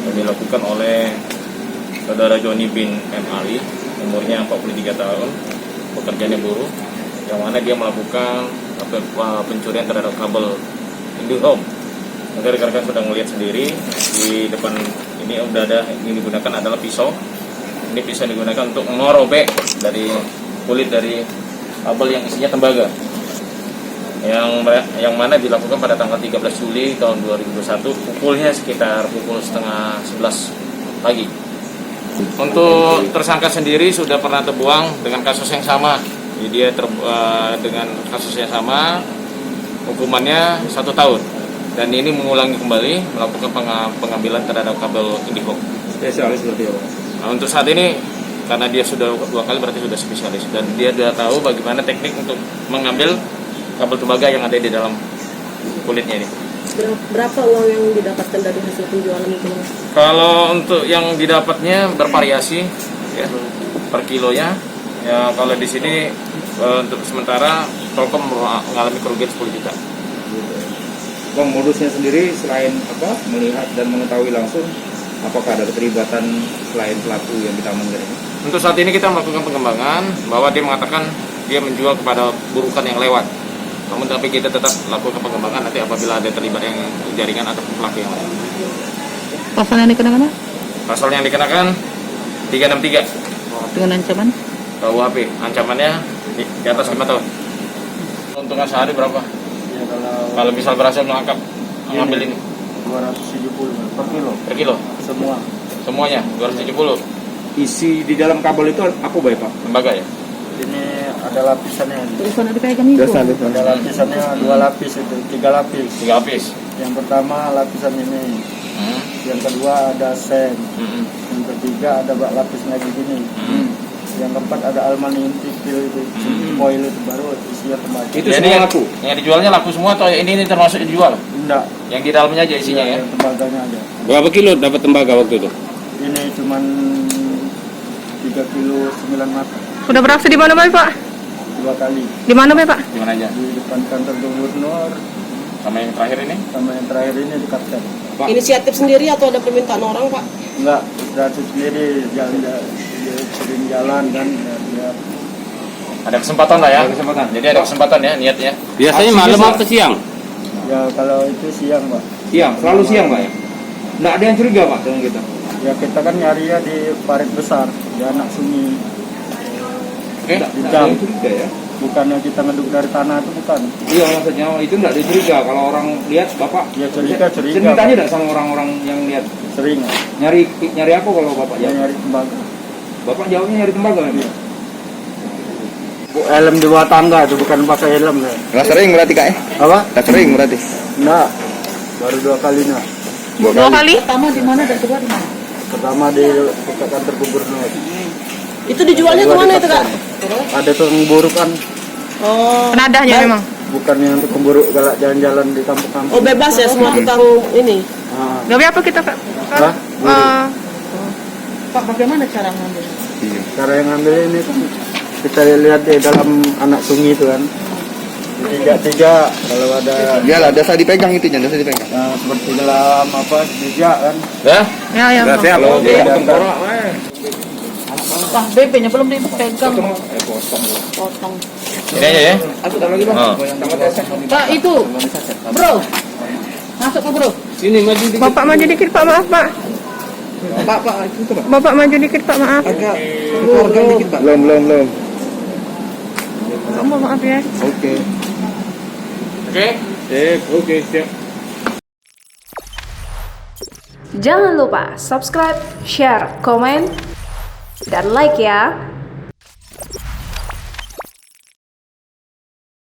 Yang dilakukan oleh saudara Joni bin M. Ali, umurnya 43 tahun, pekerjaannya buruh, yang mana dia melakukan pencurian terhadap kabel IndiHome. Mungkin rekan-rekan sudah melihat sendiri di depan ini udah ada, yang digunakan adalah pisau. Ini pisau digunakan untuk merobek dari kulit dari kabel yang isinya tembaga, yang mana dilakukan pada tanggal 13 Juli tahun 2021, pukulnya sekitar pukul setengah 11 pagi. Untuk tersangka sendiri sudah pernah terbuang dengan kasus yang sama. Jadi dia dengan kasus yang sama, hukumannya 1 tahun. Dan ini mengulangi kembali melakukan pengambilan terhadap kabel IndiHome. Spesialis berarti ya, Pak? Nah, untuk saat ini karena dia sudah 2 kali berarti sudah spesialis, dan dia sudah tahu bagaimana teknik untuk mengambil kabel tembaga yang ada di dalam kulitnya ini. Berapa uang yang didapatkan dari hasil penjualan itu? Kalau untuk yang didapatnya bervariasi ya, per kilonya. Ya, kalau di sini untuk sementara Telkom mengalami kerugian 10 juta. Bang, modusnya sendiri selain melihat dan mengetahui langsung, apakah ada keterlibatan selain pelaku yang kita amankan ini? Untuk saat ini kita melakukan pengembangan bahwa dia mengatakan dia menjual kepada burukan yang lewat. Namun tapi kita tetap lakukan pengembangan nanti apabila ada terlibat yang jaringan atau pelaku yang lain. Pasal yang dikenakan? Pasal yang dikenakan 363. Dengan ancaman? KUHP, ancamannya di atas 5 tahun. Untungan sehari berapa? Ya, Kalau misal berhasil mengambil ini 270 per kilo. per kilo, semuanya 270. Isi di dalam kabel itu apa, Bay, Pak? Tembaga ya. Ini ada lapisannya. Terus ada dipegang itu? Ada lapisannya 2 lapis itu, 3 lapis. 3 lapis. Yang pertama lapisan ini. Yang kedua ada sen. Yang ketiga ada lapis lagi gini. Yang keempat ada aluminium tipil itu, foil itu baru isinya tembaga. Itu Jadi semua laku? Yang dijualnya laku semua atau ini termasuk dijual? Enggak. Yang di dalamnya aja isinya ya. Yang tembaganya aja. Berapa kilo dapat tembaga waktu itu? Ini cuman 3 kilo 9 mata. Sudah beraksi di mana, Pak? 2 kali. Di mana, Pak? Di mana aja? Di depan kantor gubernur, Sama yang terakhir ini? sama yang terakhir ini di Kapten. Pak. Inisiatif sendiri atau ada permintaan orang, Pak? Enggak, gratis sendiri, dia sering jalan kan, dia Ada kesempatan lah ya. Ada kesempatan. Jadi ada kesempatan ya niatnya. Biasanya malam atau siang? ya kalau itu siang Pak. Siang, selalu siang, Pak ya? Nggak ada yang curiga, Pak, dengan kita? Ya kita kan nyari ya di parit besar, di anak sunyi, Oke. Nggak ada yang curiga ya? bukannya kita ngeduk dari tanah itu bukan. Iya, maksudnya itu nggak ada curiga. Kalau orang lihat, Bapak Ya curiga. sering ditanya nggak sama orang-orang yang lihat? Sering Nyari apa kalau Bapak ya jawab? nyari tembaga. Bapak jawabnya nyari tembaga memang? Helm di bawah tangga itu bukan pakai helm ya. Nggak sering berarti Kak ya? Apa? Nggak sering berarti? Enggak, baru 2 kali nah. 2 2 kali? kali? Pertama di mana dan kedua di mana? Pertama di dekat kantor gubernur. Itu dijualnya Kedua kemana di itu, Kak? Kapten. Ada tukang buruk kan, Oh. Penadahnya memang. bukan yang tukang buruk galak jalan-jalan di kampung-kampung. Oh, bebas ya semua tukang ini. Ah, Gawe apa kita, Kak? Hah? Pak, bagaimana cara ngambil? cara yang ngambil ini kan kita lihat di dalam anak sungai itu kan, tiga kalau ada Dia lah, dasar dipegang itu, jangan dasar dipegang. seperti dalam jejak kan. Ya? Ya, ya. Bang. Kalau dia Ada tengkorak, Wah, BB-nya belum dipegang. Potong. ini aja ya. Aku tak lagi, Bang. Oh. Pak, itu. Bro. Masuk ke Bro. Sini maju dikit. Bapak maju dikit, Pak. Maaf, Pak. Pak, itu Pak. Bapak maju dikit, Pak. Maaf. Agak dikit, Pak. Belum. Kamu maaf ya. Oke. Oke. Oke, siap. Jangan lupa subscribe, share, komen, dan like ya.